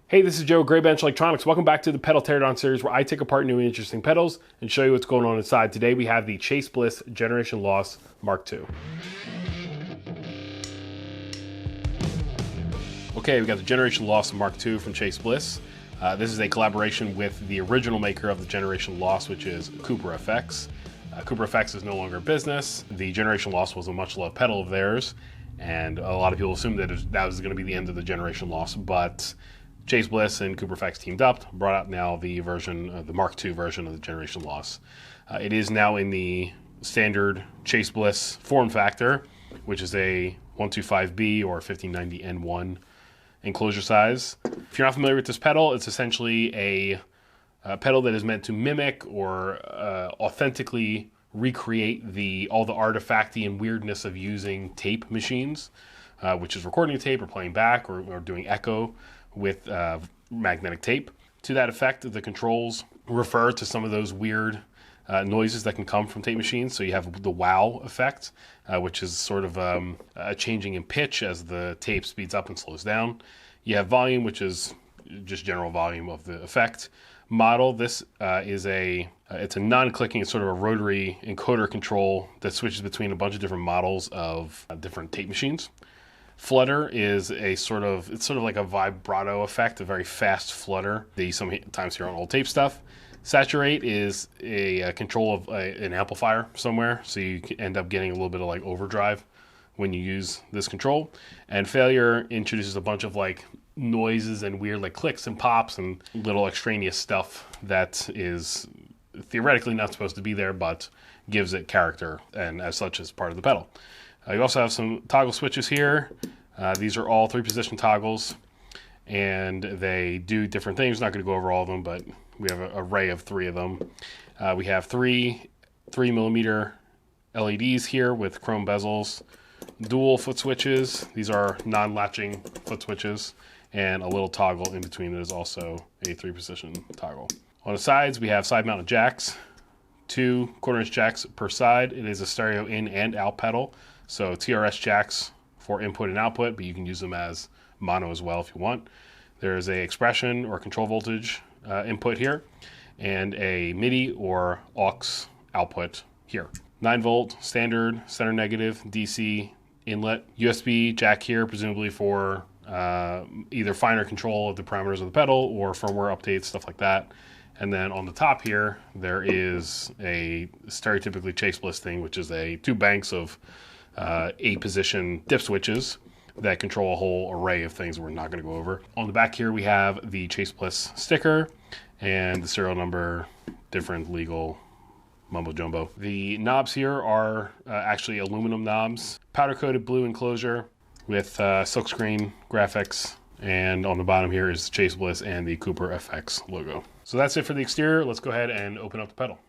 Hey, this is Joe, Gray Bench Electronics. Welcome back to the pedal teardown series where I take apart new and interesting pedals and show you what's going on inside. Today we have the Chase Bliss Generation Loss Mk.II. Okay, we got the Generation Loss Mk.II from Chase Bliss. This is a collaboration with the original maker of the Generation Loss, which is CooperFX. CooperFX is no longer in business. The Generation Loss was a much loved pedal of theirs, and a lot of people assumed that that was going to be the end of the Generation Loss, but Chase Bliss and CooperFX teamed up, brought out now the version, the Mk.II version of the Generation Loss. It is now in the standard Chase Bliss form factor, which is a 125B or 1590N1 enclosure size. If you're not familiar with this pedal, it's essentially a pedal that is meant to mimic or authentically recreate all the artifacty and weirdness of using tape machines, which is recording tape or playing back or doing echo with magnetic tape. To that effect, the controls refer to some of those weird noises that can come from tape machines. So you have the wow effect, which is sort of a changing in pitch as the tape speeds up and slows down. You have volume, which is just general volume of the effect. Model, this is it's a non-clicking, it's sort of a rotary encoder control that switches between a bunch of different models of different tape machines. Flutter is it's sort of like a vibrato effect, a very fast flutter that you sometimes hear on old tape stuff. Saturate is a control of an amplifier somewhere, so you end up getting a little bit of like overdrive when you use this control. And failure introduces a bunch of like noises and weird like clicks and pops and little extraneous stuff that is theoretically not supposed to be there, but gives it character and as such is part of the pedal. You also have some toggle switches here. These are all 3-position toggles, and they do different things. Not going to go over all of them, but we have an array of 3 of them. We have 3mm LEDs here with chrome bezels, dual foot switches. These are non-latching foot switches, and a little toggle in between that is also a 3-position toggle. On the sides, we have side-mounted jacks, 2 quarter-inch jacks per side. It is a stereo in and out pedal. So TRS jacks for input and output, but you can use them as mono as well if you want. There's a expression or control voltage input here, and a MIDI or aux output here. 9-volt standard center negative DC inlet, USB jack here, presumably for either finer control of the parameters of the pedal or firmware updates, stuff like that. And then on the top here, there is a stereotypically Chase Bliss thing, which is 2 banks of 8-position dip switches that control a whole array of things we're not going to go over. On the back here, we have the Chase Bliss sticker and the serial number, different legal mumbo jumbo. The knobs here are actually aluminum knobs, powder coated blue enclosure with silkscreen graphics. And on the bottom here is Chase Bliss and the CooperFX logo. So that's it for the exterior. Let's go ahead and open up the pedal.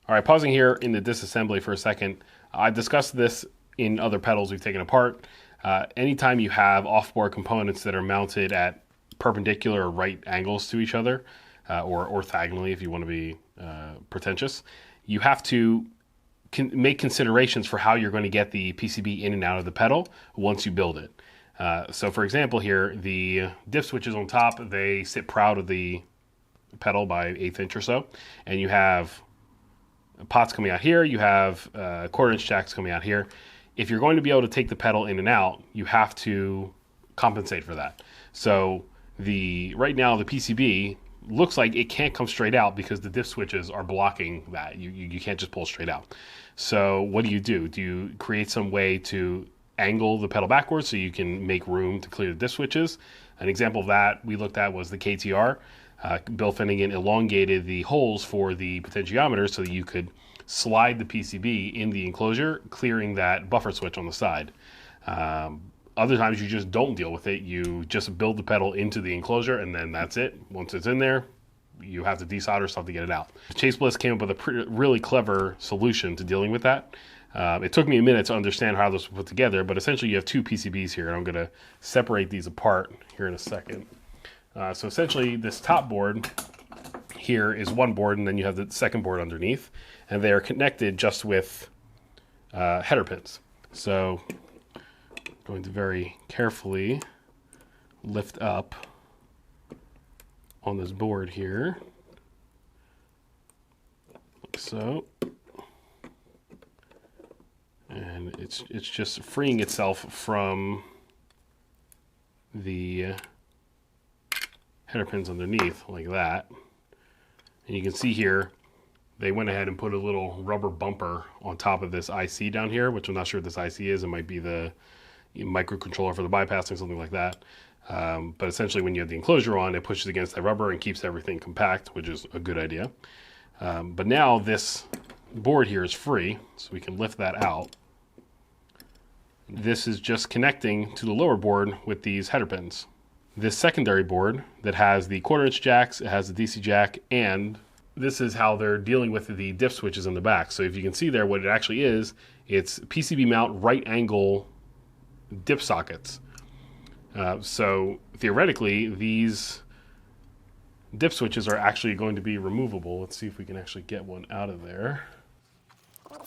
All right, pausing here in the disassembly for a second. I discussed this in other pedals we've taken apart. Anytime you have off-board components that are mounted at perpendicular or right angles to each other, or orthogonally if you want to be pretentious, you have to make considerations for how you're going to get the PCB in and out of the pedal once you build it. So for example here, the dip switches on top, they sit proud of the pedal by 1/8 inch or so, and you have pots coming out here, you have quarter-inch jacks coming out here. If you're going to be able to take the pedal in and out, you have to compensate for that. So right now the PCB looks like it can't come straight out because the diff switches are blocking that. You can't just pull straight out. So what do? Do you create some way to angle the pedal backwards so you can make room to clear the diff switches? An example of that we looked at was the KTR. Bill Finnegan elongated the holes for the potentiometer so that you could slide the PCB in the enclosure, clearing that buffer switch on the side. Other times you just don't deal with it. You just build the pedal into the enclosure and then that's it. Once it's in there, you have to desolder stuff to get it out. Chase Bliss came up with a really clever solution to dealing with that. It took me a minute to understand how this was put together, but essentially you have two PCBs here, and I'm going to separate these apart here in a second. So essentially this top board here is one board, and then you have the second board underneath, and they are connected just with header pins. So I'm going to very carefully lift up on this board here, like so. And it's just freeing itself from the header pins underneath, like that. And you can see here, they went ahead and put a little rubber bumper on top of this IC down here, which I'm not sure what this IC is. It might be the microcontroller for the bypassing, something like that. But essentially when you have the enclosure on, it pushes against that rubber and keeps everything compact, which is a good idea. But now this board here is free, so we can lift that out. This is just connecting to the lower board with these header pins. This secondary board that has the 1/4" jacks, it has the DC jack, and this is how they're dealing with the diff switches in the back. So if you can see there what it actually is, it's PCB mount right angle diff sockets. So theoretically, these diff switches are actually going to be removable. Let's see if we can actually get one out of there. I'm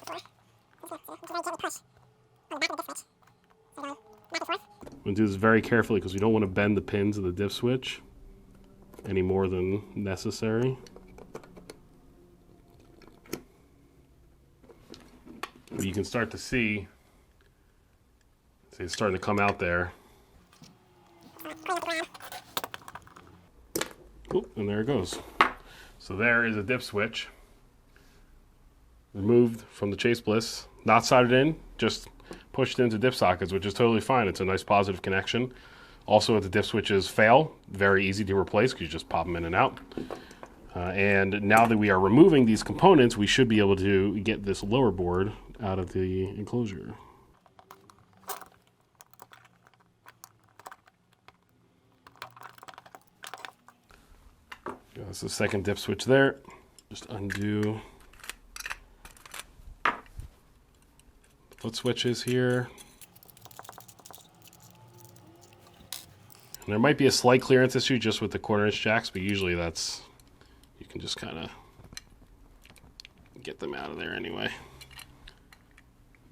going to do this very carefully because we don't want to bend the pins of the diff switch any more than necessary. But you can start to see it's starting to come out there. Oh, and there it goes. So there is a diff switch removed from the Chase Bliss, not soldered in, just pushed into diff sockets, which is totally fine. It's a nice positive connection. Also, if the diff switches fail, very easy to replace because you just pop them in and out. And now that we are removing these components, we should be able to get this lower board out of the enclosure. That's the second diff switch there. Just undo the foot switches here. And there might be a slight clearance issue just with the 1/4" jacks, but usually that's, you can just kind of get them out of there anyway.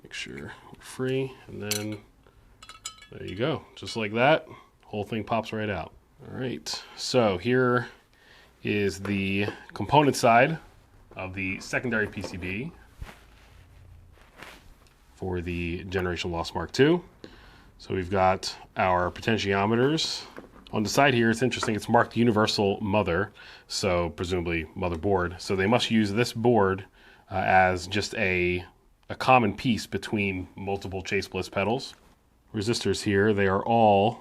Make sure we're free, and then there you go. Just like that, whole thing pops right out. All right, so here is the component side of the secondary PCB for the Generation Loss Mk.II. So we've got our potentiometers. On the side here, it's interesting, it's marked Universal Mother, so presumably motherboard. So they must use this board as just a common piece between multiple Chase Bliss pedals. Resistors here, they are all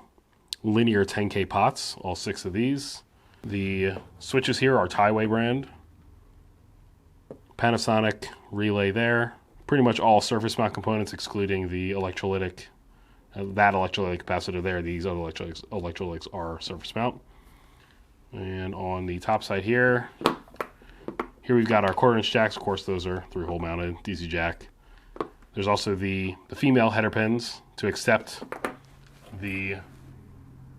linear 10K pots, all 6 of these. The switches here are Taiwei brand. Panasonic relay there. Pretty much all surface mount components excluding the electrolytic, that electrolytic capacitor there. These other electrolytics are surface mount. And on the top side here we've got our 1/4" jacks. Of course, those are 3-hole mounted, DC jack. There's also the female header pins to accept the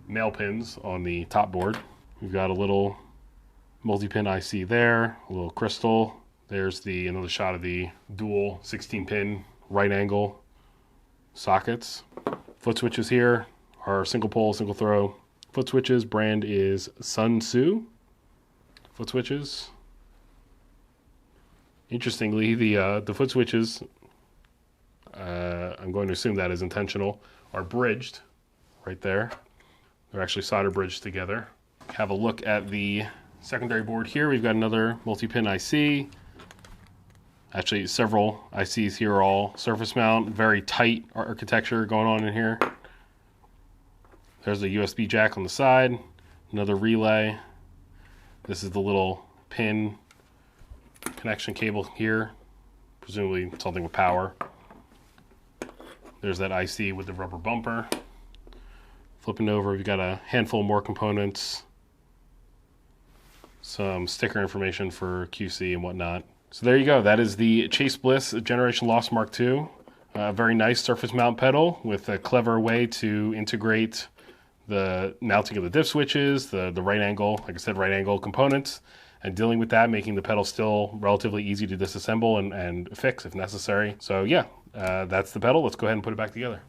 male pins on the top board. We've got a little multi-pin IC there, a little crystal. There's another shot of the dual 16-pin right angle sockets. Foot switches here are single pole, single throw. Foot switches, brand is Sun Tzu. Foot switches. Interestingly, the foot switches, I'm going to assume that is intentional, are bridged right there. They're actually solder bridged together. Have a look at the Secondary board here, we've got another multi-pin IC. Actually, several ICs here, all surface mount, very tight architecture going on in here. There's a USB jack on the side, another relay. This is the little pin connection cable here, presumably something with power. There's that IC with the rubber bumper. Flipping over, we've got a handful more components, some sticker information for QC and whatnot. So there you go. That is the Chase Bliss Generation Loss Mk.II. A very nice surface mount pedal with a clever way to integrate the mounting of the diff switches, the right angle, like I said, right angle components, and dealing with that, making the pedal still relatively easy to disassemble and fix if necessary. So yeah, that's the pedal. Let's go ahead and put it back together.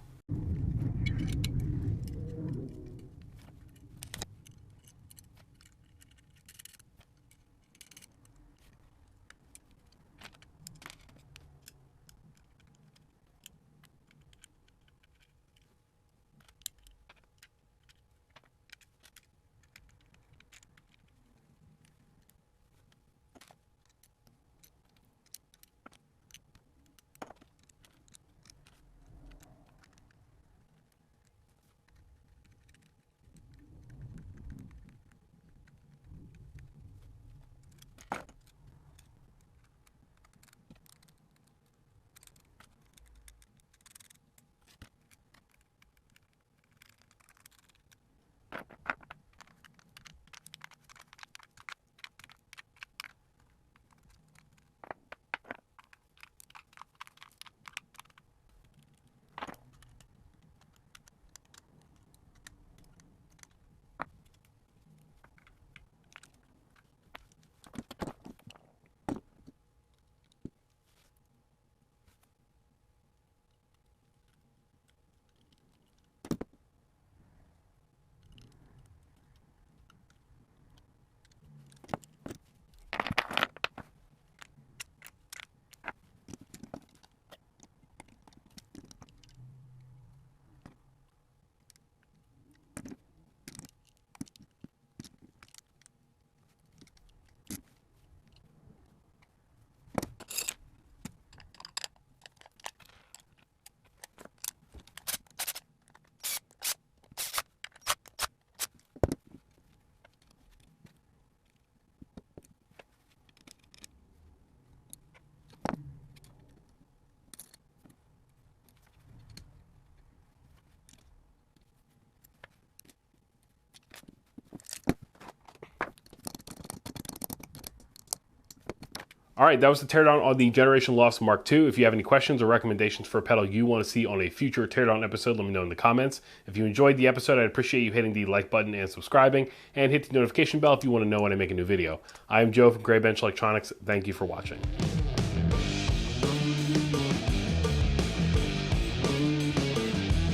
All right, that was the teardown on the Generation Loss Mk.II. If you have any questions or recommendations for a pedal you want to see on a future teardown episode, let me know in the comments. If you enjoyed the episode, I'd appreciate you hitting the like button and subscribing, and hit the notification bell if you want to know when I make a new video. I am Joe from Gray Bench Electronics. Thank you for watching.